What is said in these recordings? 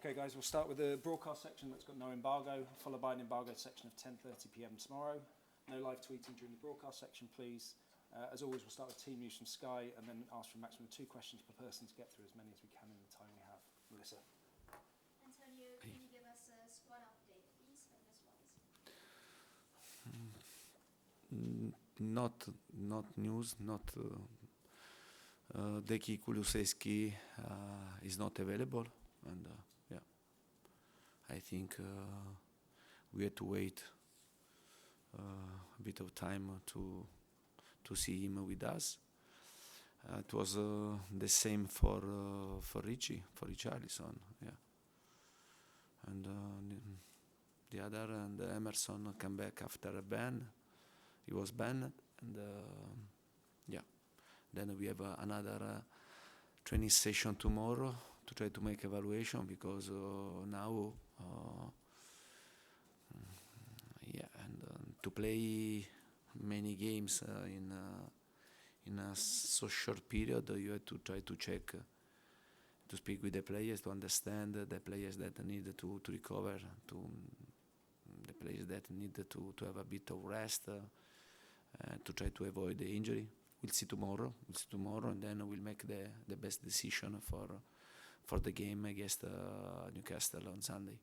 Okay, guys, we'll start with the broadcast section that's got no embargo, followed by an embargoed section of 10:30 p.m. tomorrow. No live tweeting during the broadcast section, please. As always, we'll start with team news from Sky and then ask for a maximum of 2 questions per person to get through as many as we can in the time we have. Melissa. Antonio, can you give us a squad update, please, fitness-wise? Not news, not Deki Kulusevski is not available, and I think we had to wait a bit of time to see him with us. It was the same for Richarlison, and the other, and Emerson came back after a ban. He was banned, and then we have another training session tomorrow to try to make evaluation, because now and to play many games in a so short period, you have to try to check, to speak with the players, to understand the players that need to recover, the players that need to have a bit of rest, to try to avoid the injury. We'll see tomorrow, and then we'll make the best decision for the game against Newcastle on Sunday.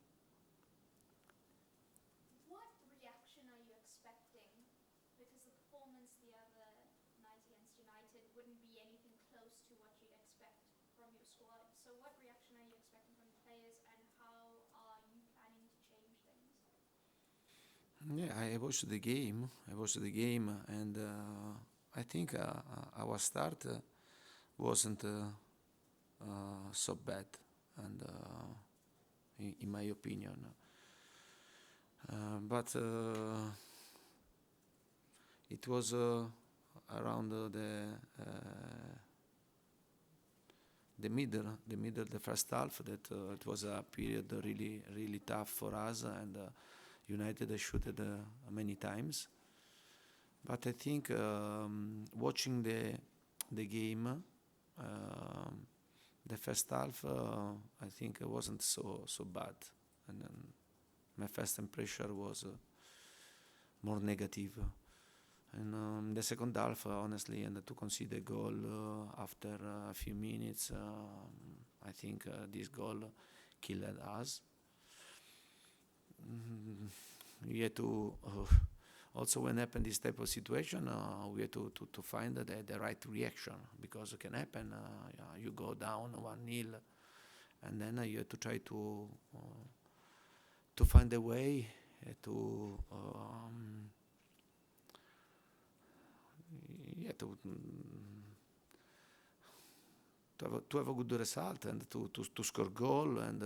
What reaction are you expecting? Because the performance the other night against United wouldn't be anything close to what you'd expect from your squad. So what reaction are you expecting from the players, and how are you planning to change things? Yeah, I watched the game, and I think our start wasn't so bad, and in my opinion, but it was around the middle, the first half, that it was a period really tough for us, and United shooted many times. But I think watching the game, the first half, I think it wasn't so bad, and then my first impression was more negative. And the second half, honestly, and to concede a goal after a few minutes, I think this goal killed us. We had to also, when happen this type of situation, we have to find the right reaction, because it can happen. You go down 1-0, and then you have to try to find a way to have a good result, and to score goal. And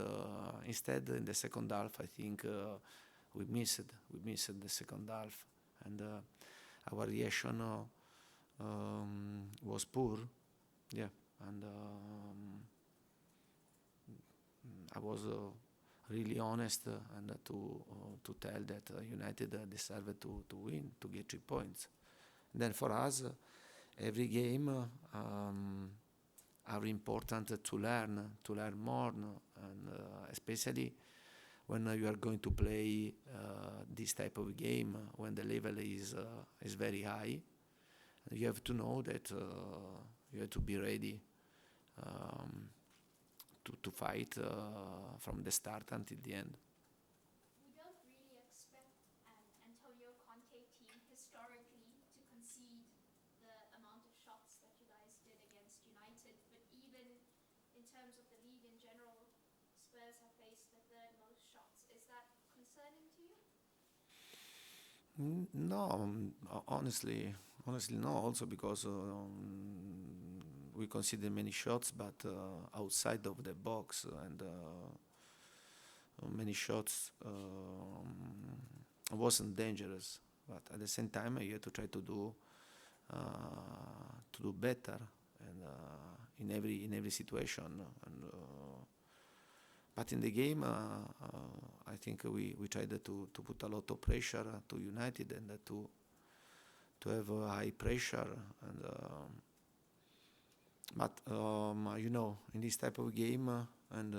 instead, in the second half, I think we missed the second half, and our reaction was poor. And I was really honest, and to tell that United deserved to win, to get 3 points. And then for us, every game are important to learn more, and especially when you are going to play this type of game, when the level is very high. You have to know that you have to be ready to fight from the start until the end. We don't really expect an Antonio Conte team historically to concede the amount of shots that you guys did against United, but even in terms of the league in general, Spurs have faced the 3rd most shots. Is that concerning to you? No, honestly no. Also because we consider many shots, but outside of the box, and many shots wasn't dangerous. But at the same time, you have to try to do better, and in every situation. And but in the game, I think we tried to put a lot of pressure to United, and to have a high pressure. And but in this type of game, and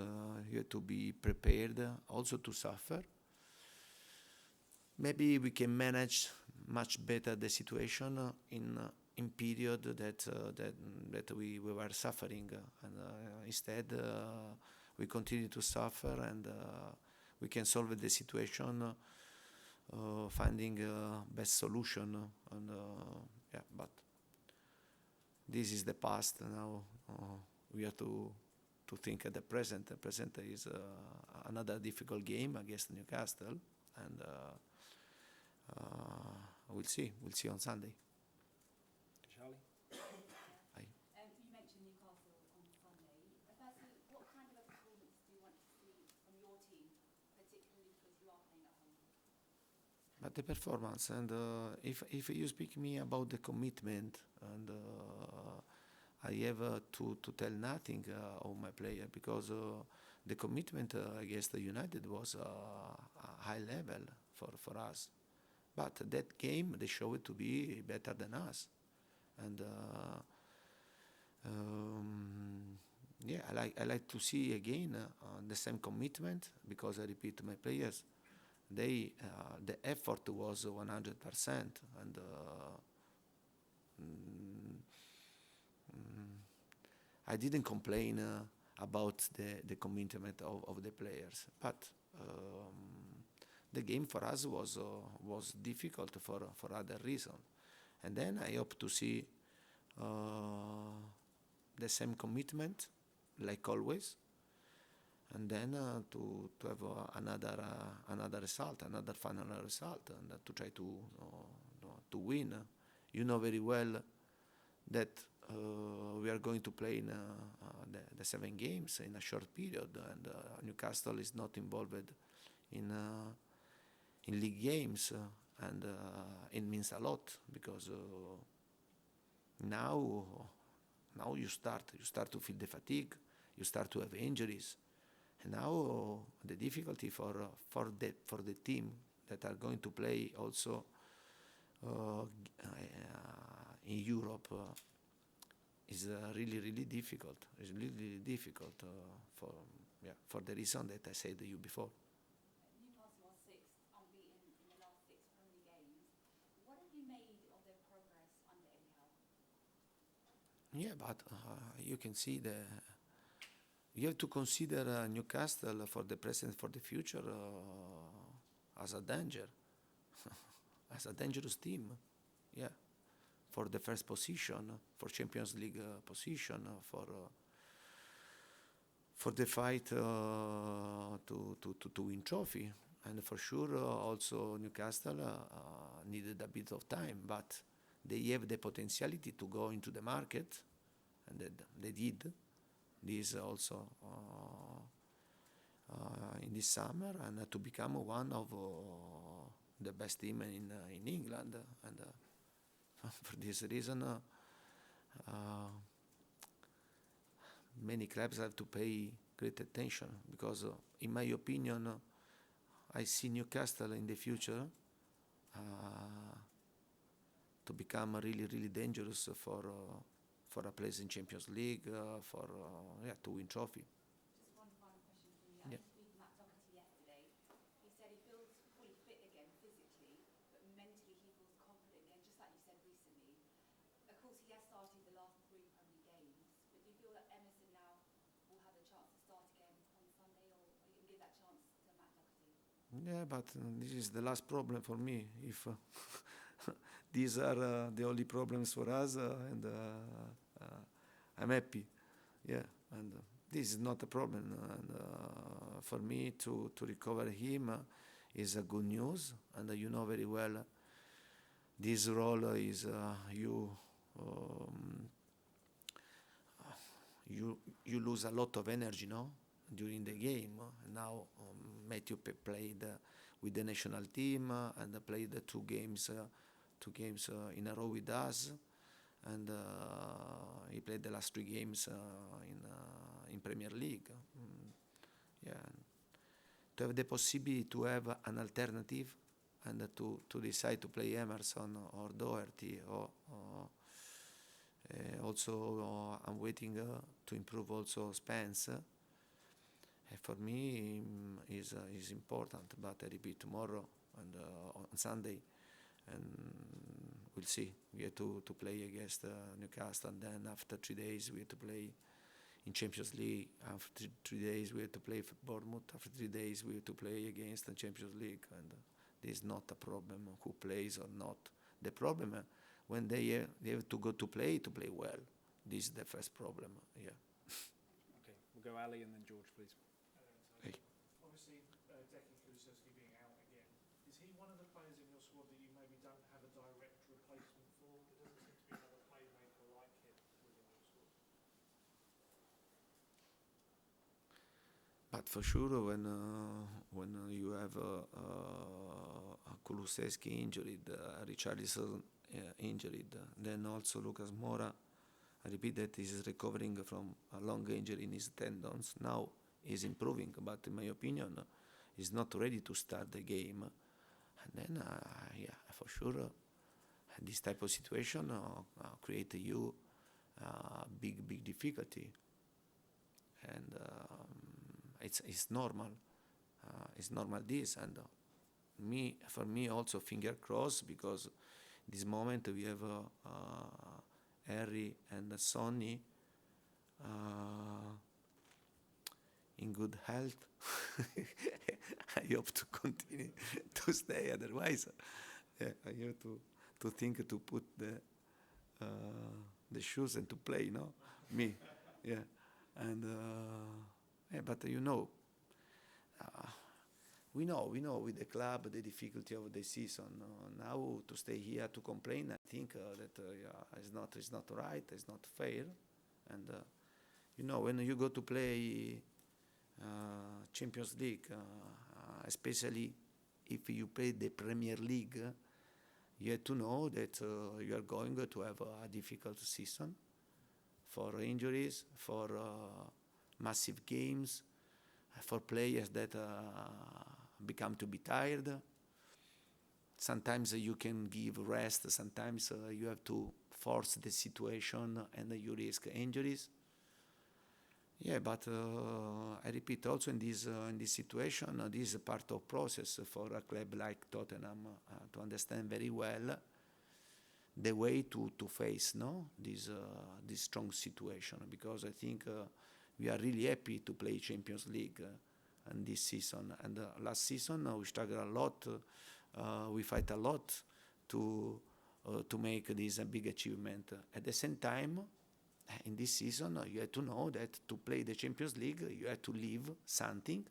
you have to be prepared also to suffer. Maybe we can manage much better the situation in period that we were suffering, and instead we continue to suffer, and we can solve the situation finding best solution, and yeah, but this is the past. Now we have to think at the present. The present is another difficult game against Newcastle, and we'll see on Sunday. Charlie? Aye. You mentioned Newcastle on Sunday. Firstly, what kind of a performance do you want to see from your team, particularly because you are playing at home? But the performance, and if you speak me about the commitment, and I have to tell nothing of my player, because the commitment against the United was a high level for us. But that game, they showed it to be better than us. And yeah, I like to see again the same commitment, because I repeat, my players, the effort was 100%, and I didn't complain about the commitment of the players, but the game for us was difficult for other reason. And then I hope to see the same commitment, like always, and then to have another result, another final result, and to try to win. You know very well that we are going to play in the 7 games in a short period, and Newcastle is not involved in league games, and it means a lot, because now you start to feel the fatigue, you start to have injuries, and now the difficulty for the team that are going to play also in Europe is really difficult. It's really difficult for the reason that I said to you before. Newcastle are 6th, unbeaten in the last 6 Premier League games. What have you made of their progress under Eddie Howe? Yeah, but you can see you have to consider Newcastle for the present, for the future, as a danger, as a dangerous team. Yeah, for the first position, for Champions League position, for the fight to win trophy, and for sure also Newcastle needed a bit of time, but they have the potentiality to go into the market, and they did this also in this summer, and to become one of the best team in England, and for this reason many clubs have to pay great attention, because in my opinion I see Newcastle in the future to become really dangerous for a place in Champions League, to win trophy. Just one final question from me. I Yeah. was speaking to Matt Doherty yesterday. He said he feels fully fit again physically, but mentally he feels confident again, just like you said recently. Of course, he has started the last 3 Premier League games, but do you feel that Emerson now will have a chance to start again on Sunday, or are you going to give that chance to Matt Doherty? Yeah, but this is the last problem for me. If these are the only problems for us, and I'm happy. Yeah, and this is not a problem. And for me to recover him is a good news. And you know very well, this role is you lose a lot of energy, no, during the game. Now Matthew played with the national team, and played 2 games in a row with us, and he played the last 3 games in Premier League. Yeah, to have the possibility to have an alternative, and to decide to play Emerson or Doherty, or also I'm waiting to improve also Spence. For me is important. But I repeat, tomorrow and on Sunday, and we'll see. We have to play against Newcastle, and then after 3 days we have to play in Champions League. After 3 days we have to play for Bournemouth. After 3 days we have to play against the Champions League, and this is not a problem who plays or not. The problem when they have to go to play well. This is the first problem. Yeah. Okay, we'll go Ali and then George, please. Hey. Obviously, Decky Kulusevski being out again, is he one of the players in your squad that you maybe don't have a direct replacement for? There doesn't seem to be another playmaker like him within your squad. But for sure, when you have a Kulusevski injured, Richarlison injured, then also Lucas Moura, I repeat that is recovering from a long injury in his tendons. Now he's improving, but in my opinion, he's not ready to start the game. And then, for sure, this type of situation create you big difficulty, and it's normal. It's normal this, and for me also finger crossed, because this moment we have Harry and Sonny in good health. I hope to continue to stay. Otherwise, I have to think to put the shoes and to play. No, me, yeah, and but we know with the club the difficulty of the season. Now to stay here to complain, I think that it's not right, it's not fair, and when you go to play Champions League, especially if you play the Premier League, you have to know that you are going to have a difficult season for injuries, for massive games, for players that become to be tired. Sometimes you can give rest, sometimes you have to force the situation and you risk injuries. Yeah, but I repeat, also in this situation, this is part of process for a club like Tottenham to understand very well the way to face this strong situation, because I think we are really happy to play Champions League in this season. And last season we struggled a lot, we fight a lot to make this a big achievement. At the same time, in this season, you have to know that to play the Champions League, you have to leave something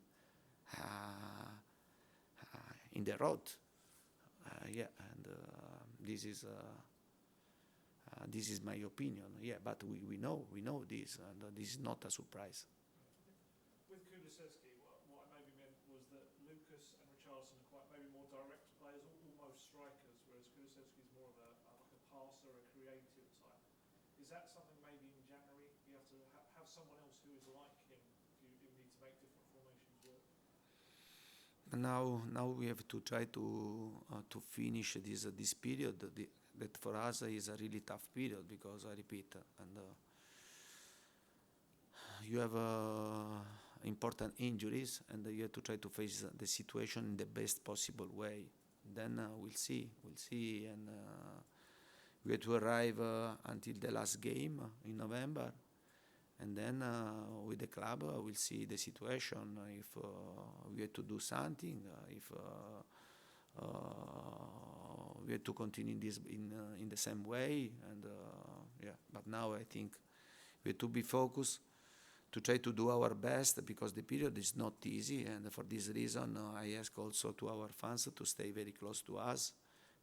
in the road. And this is my opinion. Yeah, but we know this, and this is not a surprise. With Kulusevski, what I maybe meant was that Lucas and Richarlison are quite maybe more direct players, almost strikers, whereas Kulusevski is more of a passer, a creative type. Is that something maybe in January you have to have someone else who is like him if you need to make different formations work? Now we have to try to finish this period that for us is a really tough period, because I repeat, and you have important injuries, and you have to try to face the situation in the best possible way. Then we'll see, and we have to arrive until the last game in November, and then with the club we'll see the situation, if we have to do something, if we have to continue this in the same way, and but now I think we have to be focused to try to do our best, because the period is not easy, and for this reason I ask also to our fans to stay very close to us,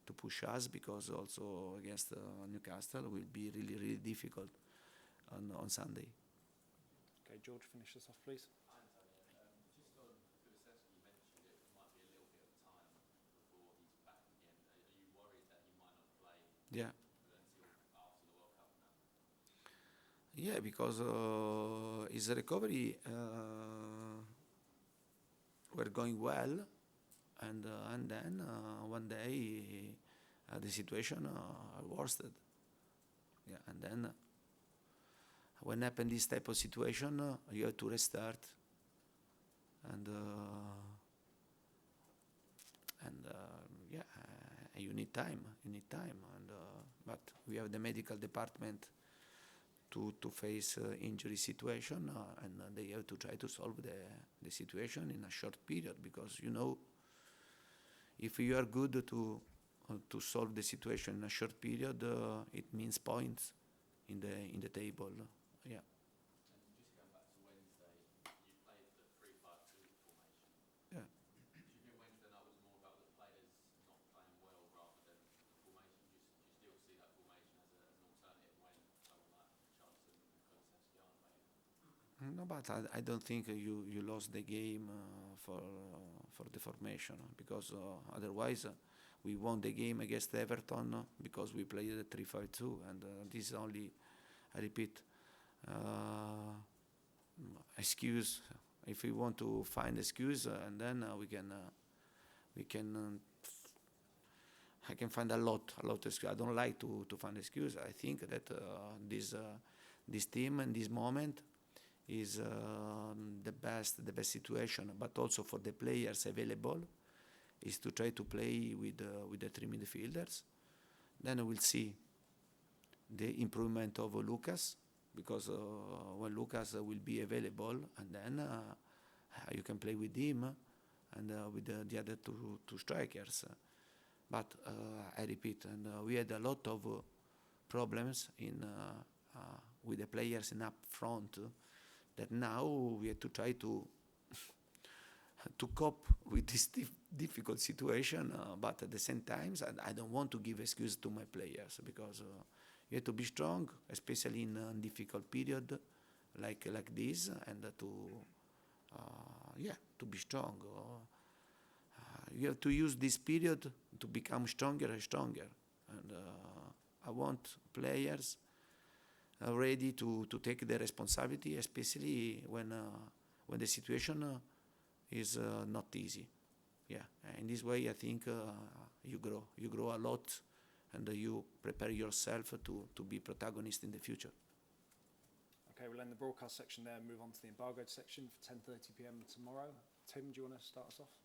to push us, because also against Newcastle will be really difficult on Sunday. Okay, George, finish this off, please. Antonio, just on Kulusevski, you mentioned it might be a little bit of time before he's back again. Are you worried that he might not play Yeah. until after the World Cup now? Yeah, because his recovery were going well, and then one day the situation worsened. Yeah, and then when happen this type of situation, you have to restart. and you need time. And but we have the medical department to face injury situation, and they have to try to solve the situation in a short period, because if you are good to solve the situation in a short period, it means points in the table. Yeah. And just going back to Wednesday, you played the 3-5-2 formation. Yeah. Do you think Wednesday night was more about the players not playing well rather than the formation? Do you still see that formation as an alternative when someone like Charlton and Kulusevski aren't available? No, but I don't think you lost the game for the formation, because otherwise we won the game against Everton because we played a 3-5-2, and this is only, I repeat, excuse. If we want to find excuse, and then we can. I can find a lot of excuse. I don't like to find excuse. I think that this team in this moment is the best situation, but also for the players available, is to try to play with the three midfielders. Then we'll see the improvement of Lucas, because when Lucas will be available, and then you can play with him and with the other two strikers. But I repeat, and we had a lot of problems with the players in up front, that now we have to try to cope with this difficult situation, but at the same time, I don't want to give excuse to my players, because you have to be strong, especially in a difficult period like this, and to be strong. You have to use this period to become stronger and stronger, and I want players ready to take the responsibility, especially when the situation is not easy. Yeah, in this way I think you grow a lot, and you prepare yourself to be protagonist in the future. Okay, we'll end the broadcast section there and move on to the embargoed section for 10:30 p.m. tomorrow. Tim, do you want to start us off?